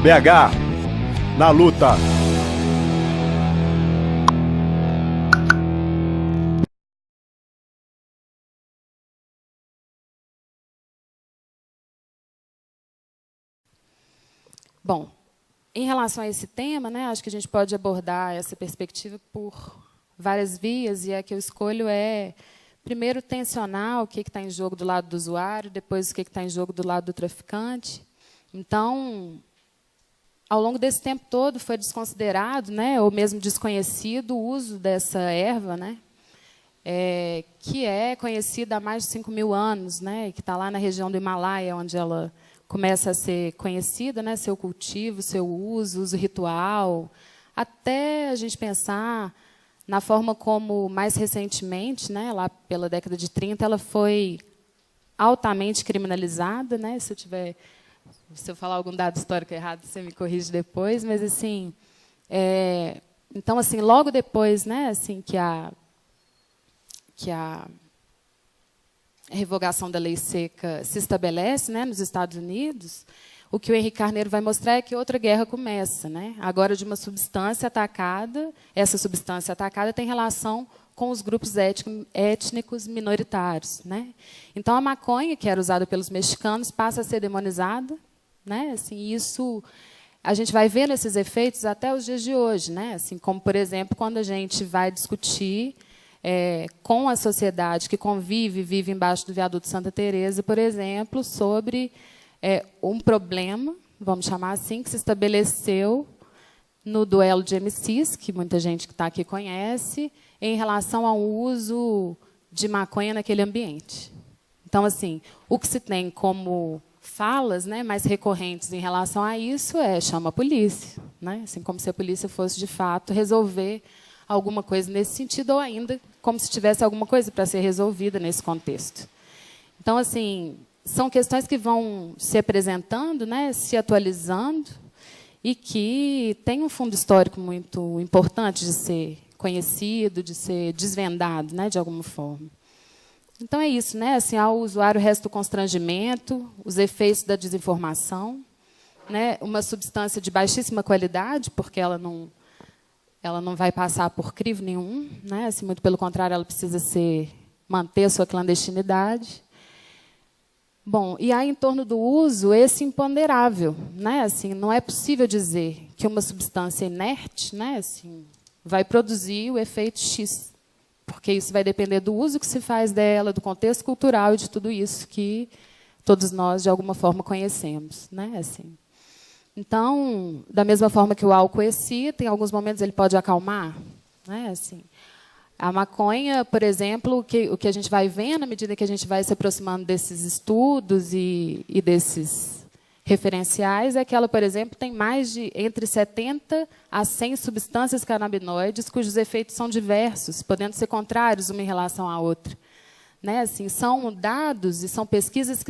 BH, na luta. Bom, em relação a esse tema, né, acho que a gente pode abordar essa perspectiva por várias vias, e a que eu escolho é, primeiro, tensionar o que está em jogo do lado do usuário, depois o que está em jogo do lado do traficante. Então, ao longo desse tempo todo, foi desconsiderado, né, ou mesmo desconhecido, o uso dessa erva, né, que é conhecida há mais de 5.000 anos, né, que está lá na região do Himalaia, onde ela começa a ser conhecida, né, seu cultivo, seu uso ritual, até a gente pensar na forma como, mais recentemente, né, lá pela década de 30, ela foi altamente criminalizada, né, se eu falar algum dado histórico errado, você me corrige depois, mas assim, então assim, logo depois, né, assim que a revogação da lei seca se estabelece, né, nos Estados Unidos, o que o Henrique Carneiro vai mostrar é que outra guerra começa, né, agora de uma substância atacada. Essa substância atacada tem relação com os grupos étnicos minoritários, né? Então a maconha, que era usada pelos mexicanos, passa a ser demonizada, né? Assim, isso a gente vai vendo esses efeitos até os dias de hoje, né? Assim, como, por exemplo, quando a gente vai discutir com a sociedade que vive embaixo do viaduto Santa Teresa, por exemplo, sobre um problema, vamos chamar assim, que se estabeleceu no duelo de MCs, que muita gente que está aqui conhece, em relação ao uso de maconha naquele ambiente. Então, assim, o que se tem como falas, né, mais recorrentes em relação a isso chama a polícia, né? Assim, como se a polícia fosse, de fato, resolver alguma coisa nesse sentido, ou ainda como se tivesse alguma coisa para ser resolvida nesse contexto. Então, assim, são questões que vão se apresentando, né, se atualizando, e que têm um fundo histórico muito importante de ser conhecido, de ser desvendado, né, de alguma forma. Então é isso, né? Assim, ao usuário resta o constrangimento, os efeitos da desinformação, né, uma substância de baixíssima qualidade, porque ela não vai passar por crivo nenhum, né? Assim, muito pelo contrário, ela precisa manter a sua clandestinidade. Bom, e há em torno do uso esse imponderável, né? Assim, não é possível dizer que uma substância inerte, né, assim, vai produzir o efeito X, porque isso vai depender do uso que se faz dela, do contexto cultural e de tudo isso que todos nós, de alguma forma, conhecemos, né? Assim. Então, da mesma forma que o álcool excita, em alguns momentos ele pode acalmar, né? Assim, a maconha, por exemplo, o que a gente vai vendo à medida que a gente vai se aproximando desses estudos e desses referenciais, é que ela, por exemplo, tem mais de entre 70 a 100 substâncias canabinoides cujos efeitos são diversos, podendo ser contrários uma em relação à outra, né? Assim, são dados e são pesquisas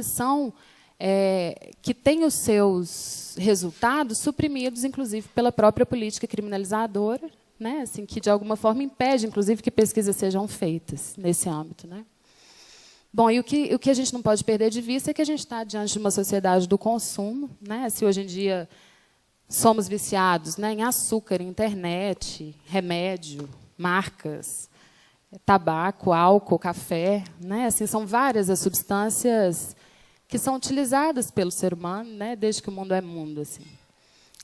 que têm os seus resultados suprimidos, inclusive, pela própria política criminalizadora, né? Assim, que, de alguma forma, impede, inclusive, que pesquisas sejam feitas nesse âmbito, né? Bom, e o que a gente não pode perder de vista é que a gente está diante de uma sociedade do consumo, né? Se hoje em dia somos viciados, né, em açúcar, internet, remédio, marcas, tabaco, álcool, café, né? Assim, são várias as substâncias que são utilizadas pelo ser humano, né, desde que o mundo é mundo. Assim.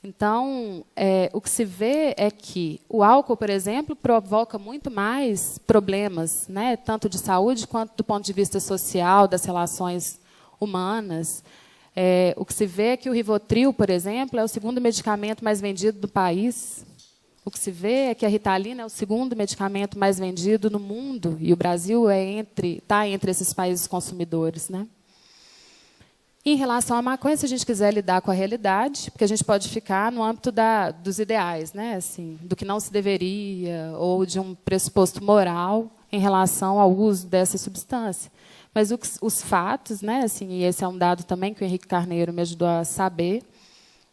Então, o que se vê é que o álcool, por exemplo, provoca muito mais problemas, né, tanto de saúde quanto do ponto de vista social, das relações humanas. O que se vê é que o Rivotril, por exemplo, é o segundo medicamento mais vendido do país. O que se vê é que a Ritalina é o segundo medicamento mais vendido no mundo, e o Brasil está entre esses países consumidores, né? Em relação à maconha, se a gente quiser lidar com a realidade, porque a gente pode ficar no âmbito dos ideais, né? Assim, do que não se deveria, ou de um pressuposto moral em relação ao uso dessa substância. Mas os fatos, né? Assim, e esse é um dado também que o Henrique Carneiro me ajudou a saber,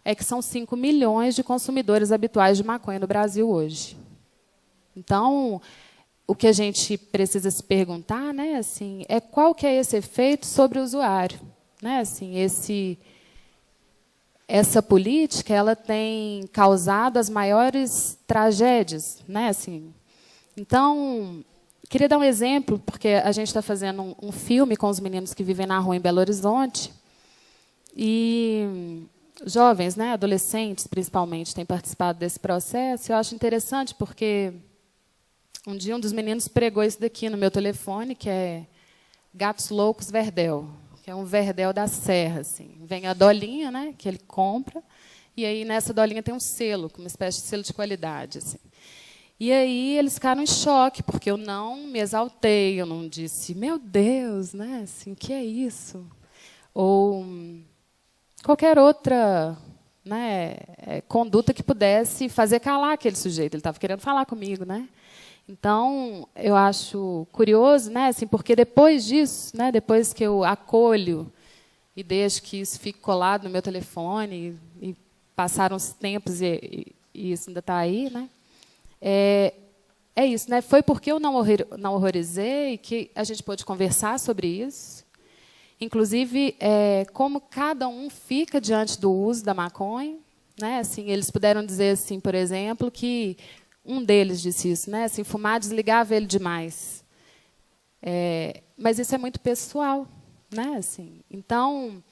é que são 5 milhões de consumidores habituais de maconha no Brasil hoje. Então, o que a gente precisa se perguntar, né? Assim, é qual que é esse efeito sobre o usuário. Né, assim, essa política ela tem causado as maiores tragédias, né? Assim, então, queria dar um exemplo, porque a gente está fazendo um filme com os meninos que vivem na rua em Belo Horizonte, e jovens, né, adolescentes, principalmente, têm participado desse processo. Eu acho interessante, porque um dia um dos meninos pregou isso daqui no meu telefone, que é Gatos Loucos Verdel, que é um verdel da serra. Assim. Vem a dolinha, né, que ele compra, e aí nessa dolinha tem um selo, uma espécie de selo de qualidade. Assim. E aí eles ficaram em choque, porque eu não me exaltei, eu não disse, meu Deus, né, assim, que é isso? Ou qualquer outra, né, conduta que pudesse fazer calar aquele sujeito. Ele estava querendo falar comigo, né? Então, eu acho curioso, né, assim, porque depois disso, né, depois que eu acolho e deixo que isso fique colado no meu telefone, e passaram os tempos e isso ainda está aí, né, é isso, né? Foi porque eu não horrorizei que a gente pôde conversar sobre isso. Inclusive, como cada um fica diante do uso da maconha, né? Assim, eles puderam dizer, assim, por exemplo, que um deles disse isso, né? Assim, fumar desligava ele demais. Mas isso é muito pessoal, né? Assim, então,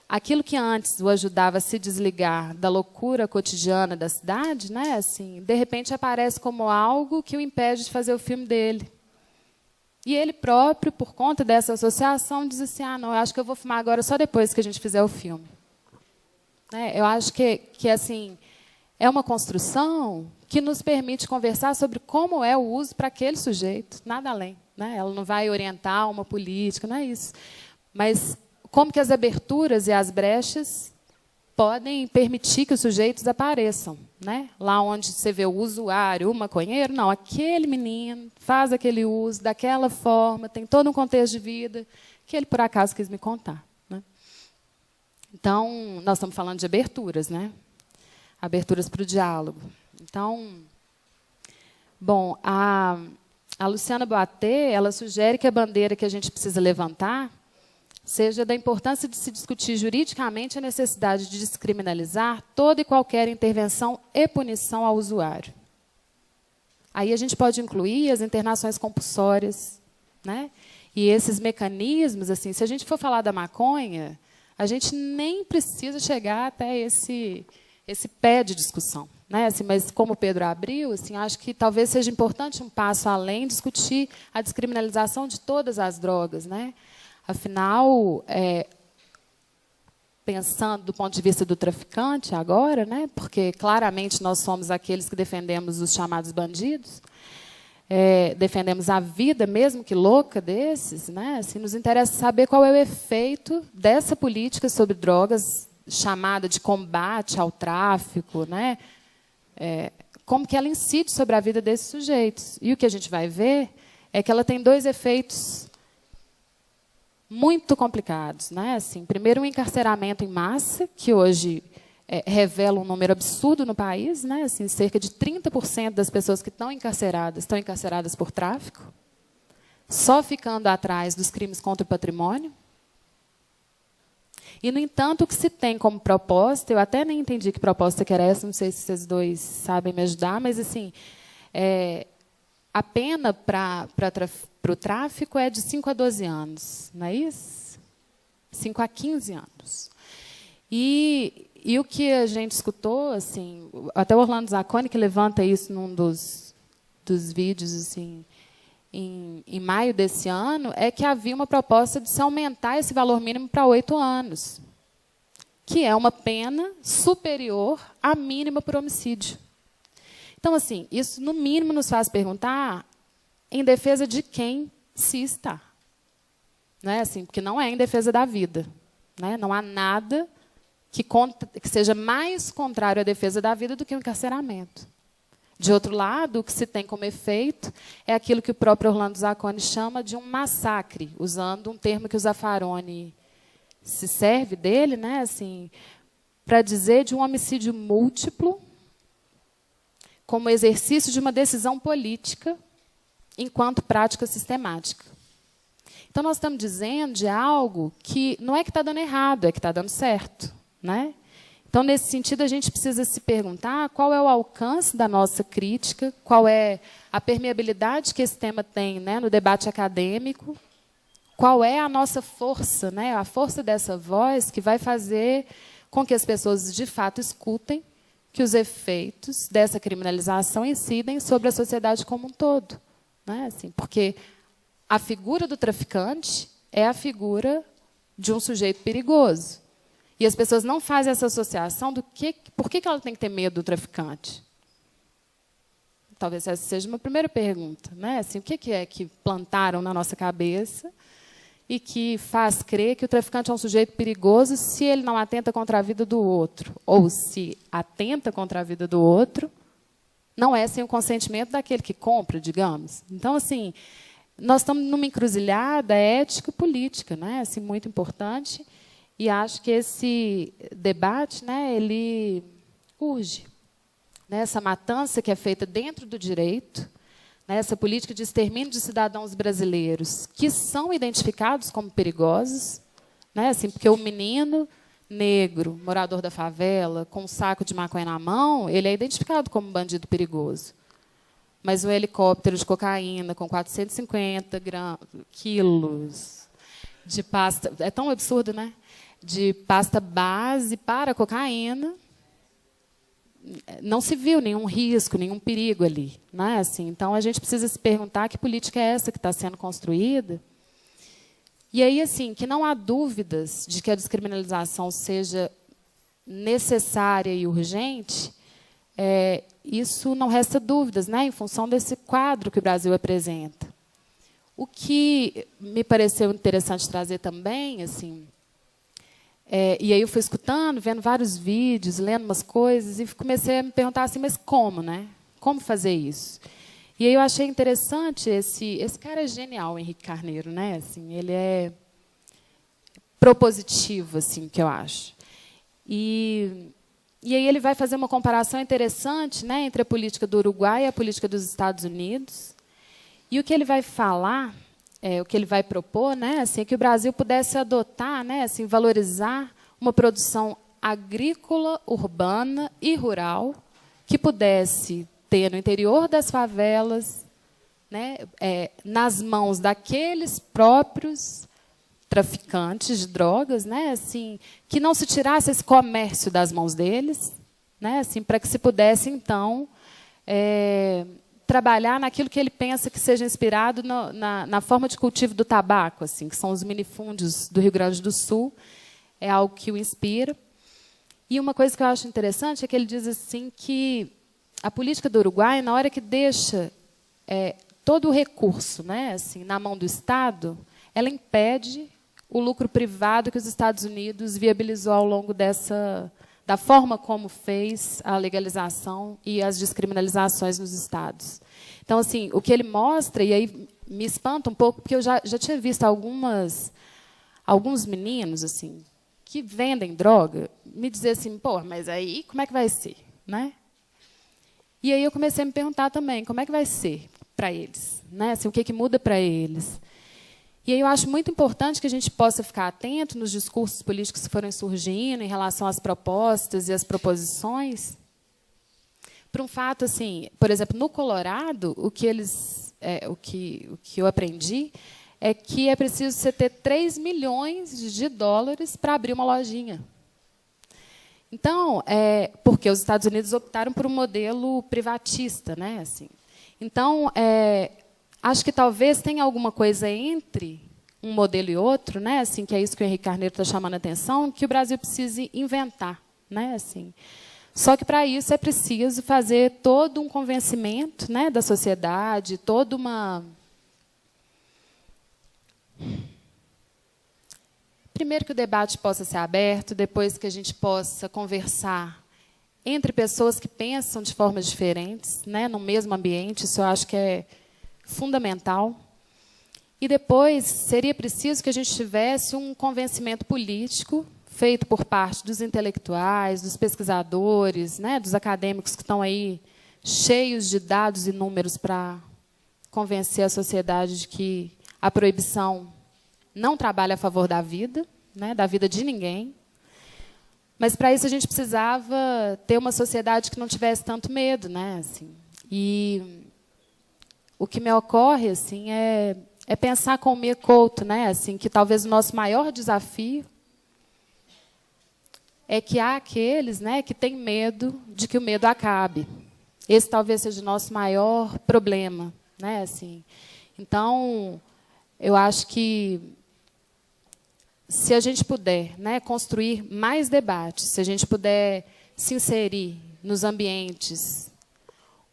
aquilo que antes o ajudava a se desligar da loucura cotidiana da cidade, né? Assim, de repente aparece como algo que o impede de fazer o filme dele. E ele próprio, por conta dessa associação, diz assim, não, eu acho que eu vou fumar agora só depois que a gente fizer o filme. Eu acho que assim, é uma construção que nos permite conversar sobre como é o uso para aquele sujeito, nada além. Né? Ela não vai orientar uma política, não é isso. Mas como que as aberturas e as brechas podem permitir que os sujeitos apareçam. Né? Lá onde você vê o usuário, o maconheiro, não, aquele menino faz aquele uso daquela forma, tem todo um contexto de vida que ele, por acaso, quis me contar. Né? Então, nós estamos falando de aberturas, né? Aberturas para o diálogo. Então, bom, a Luciana Boatê, ela sugere que a bandeira que a gente precisa levantar seja da importância de se discutir juridicamente a necessidade de descriminalizar toda e qualquer intervenção e punição ao usuário. Aí a gente pode incluir as internações compulsórias, né? E esses mecanismos, assim, se a gente for falar da maconha, a gente nem precisa chegar até esse pé de discussão. Né? Assim, mas, como o Pedro abriu, assim, acho que talvez seja importante um passo além discutir a descriminalização de todas as drogas. Né? Afinal, pensando do ponto de vista do traficante agora, né? Porque claramente nós somos aqueles que defendemos os chamados bandidos, defendemos a vida, mesmo que louca, desses, né? Assim, nos interessa saber qual é o efeito dessa política sobre drogas, chamada de combate ao tráfico, né? Como que ela incide sobre a vida desses sujeitos. E o que a gente vai ver é que ela tem dois efeitos muito complicados. Né? Assim, primeiro, um encarceramento em massa, que hoje revela um número absurdo no país. Né? Assim, cerca de 30% das pessoas que estão encarceradas por tráfico, só ficando atrás dos crimes contra o patrimônio. E, no entanto, o que se tem como proposta, eu até nem entendi que proposta que era essa, não sei se vocês dois sabem me ajudar, mas assim, a pena para o tráfico é de 5 a 12 anos, não é isso? 5 a 15 anos. E o que a gente escutou, assim, até o Orlando Zacconi, que levanta isso num dos vídeos, assim, em maio desse ano, é que havia uma proposta de se aumentar esse valor mínimo para 8 anos, que é uma pena superior à mínima por homicídio. Então, assim, isso, no mínimo, nos faz perguntar em defesa de quem se está. Né? Assim, porque não é em defesa da vida. Né? Não há nada que seja mais contrário à defesa da vida do que o encarceramento. De outro lado, o que se tem como efeito é aquilo que o próprio Orlando Zacconi chama de um massacre, usando um termo que o Zaffaroni se serve dele, né, assim, para dizer de um homicídio múltiplo como exercício de uma decisão política enquanto prática sistemática. Então, nós estamos dizendo de algo que não é que está dando errado, é que está dando certo. Né? Então, nesse sentido, a gente precisa se perguntar qual é o alcance da nossa crítica, qual é a permeabilidade que esse tema tem, né, no debate acadêmico, qual é a nossa força, né, a força dessa voz que vai fazer com que as pessoas, de fato, escutem que os efeitos dessa criminalização incidem sobre a sociedade como um todo. Né? Assim, porque a figura do traficante é a figura de um sujeito perigoso. E as pessoas não fazem essa associação do por que ela tem que ter medo do traficante. Talvez essa seja uma primeira pergunta. Né? Assim, o que é que plantaram na nossa cabeça e que faz crer que o traficante é um sujeito perigoso se ele não atenta contra a vida do outro? Ou se atenta contra a vida do outro, não é sem o consentimento daquele que compra, digamos. Então, assim, nós estamos numa encruzilhada ético-política, né? Assim, muito importante, e acho que esse debate, né, ele urge. Né? Essa matança que é feita dentro do direito, né, essa política de extermínio de cidadãos brasileiros que são identificados como perigosos, né, assim, porque o menino negro, morador da favela, com um saco de maconha na mão, ele é identificado como bandido perigoso. Mas um helicóptero de cocaína com 450 quilos de pasta... É tão absurdo, né? De pasta base para cocaína, não se viu nenhum risco, nenhum perigo ali. Né? Assim, então, a gente precisa se perguntar que política é essa que está sendo construída. E aí, assim, que não há dúvidas de que a descriminalização seja necessária e urgente, isso não resta dúvidas, né, em função desse quadro que o Brasil apresenta. O que me pareceu interessante trazer também, assim, e aí eu fui escutando, vendo vários vídeos, lendo umas coisas, e comecei a me perguntar assim, mas como, né? Como fazer isso? E aí eu achei interessante, esse cara é genial, o Henrique Carneiro, né? Assim, ele é propositivo, assim, que eu acho. E aí ele vai fazer uma comparação interessante, né, entre a política do Uruguai e a política dos Estados Unidos. E o que ele vai falar, o que ele vai propor, né, assim, é que o Brasil pudesse adotar, né, assim, valorizar uma produção agrícola, urbana e rural que pudesse ter no interior das favelas, né, nas mãos daqueles próprios traficantes de drogas, né, assim, que não se tirasse esse comércio das mãos deles, né, assim, para que se pudesse, então, trabalhar naquilo que ele pensa que seja inspirado na forma de cultivo do tabaco, assim, que são os minifúndios do Rio Grande do Sul, é algo que o inspira. E uma coisa que eu acho interessante é que ele diz assim que a política do Uruguai, na hora que deixa todo o recurso, né, assim, na mão do Estado, ela impede o lucro privado que os Estados Unidos viabilizou ao longo da forma como fez a legalização e as descriminalizações nos estados. Então, assim, o que ele mostra, e aí me espanta um pouco, porque eu já tinha visto alguns meninos assim que vendem droga me dizer assim, pô, mas aí como é que vai ser? Né? E aí eu comecei a me perguntar também, como é que vai ser para eles? Né? Assim, o que muda para eles? E aí eu acho muito importante que a gente possa ficar atento nos discursos políticos que foram surgindo em relação às propostas e às proposições, para um fato assim, por exemplo, no Colorado, o que eu aprendi é que é preciso você ter 3 milhões de dólares para abrir uma lojinha. Então, porque os Estados Unidos optaram por um modelo privatista, né? Assim. Então, acho que talvez tenha alguma coisa entre um modelo e outro, né? Assim, que é isso que o Henrique Carneiro está chamando a atenção, que o Brasil precise inventar, né? Assim. Só que para isso é preciso fazer todo um convencimento, né, da sociedade, toda uma... Primeiro que o debate possa ser aberto, depois que a gente possa conversar entre pessoas que pensam de formas diferentes, né, no mesmo ambiente, isso eu acho que é fundamental. E depois seria preciso que a gente tivesse um convencimento político feito por parte dos intelectuais, dos pesquisadores, né, dos acadêmicos que estão aí cheios de dados e números para convencer a sociedade de que a proibição não trabalha a favor da vida, né, da vida de ninguém. Mas, para isso, a gente precisava ter uma sociedade que não tivesse tanto medo, né? Assim, e o que me ocorre assim, é pensar com o Mia Couto, né? Assim, que talvez o nosso maior desafio é que há aqueles, né, que têm medo de que o medo acabe. Esse talvez seja o nosso maior problema, né? Assim, então, eu acho que se a gente puder, né, construir mais debates, se a gente puder se inserir nos ambientes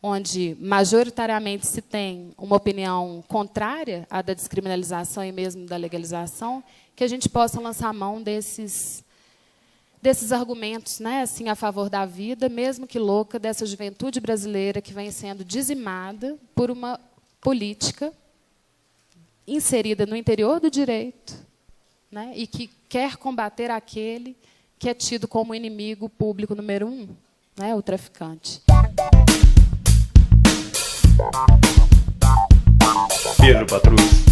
onde majoritariamente se tem uma opinião contrária à da descriminalização e mesmo da legalização, que a gente possa lançar mão desses argumentos, né, assim, a favor da vida, mesmo que louca, dessa juventude brasileira que vem sendo dizimada por uma política inserida no interior do direito, né, e que quer combater aquele que é tido como inimigo público número 1, né, o traficante. Pedro Patrus.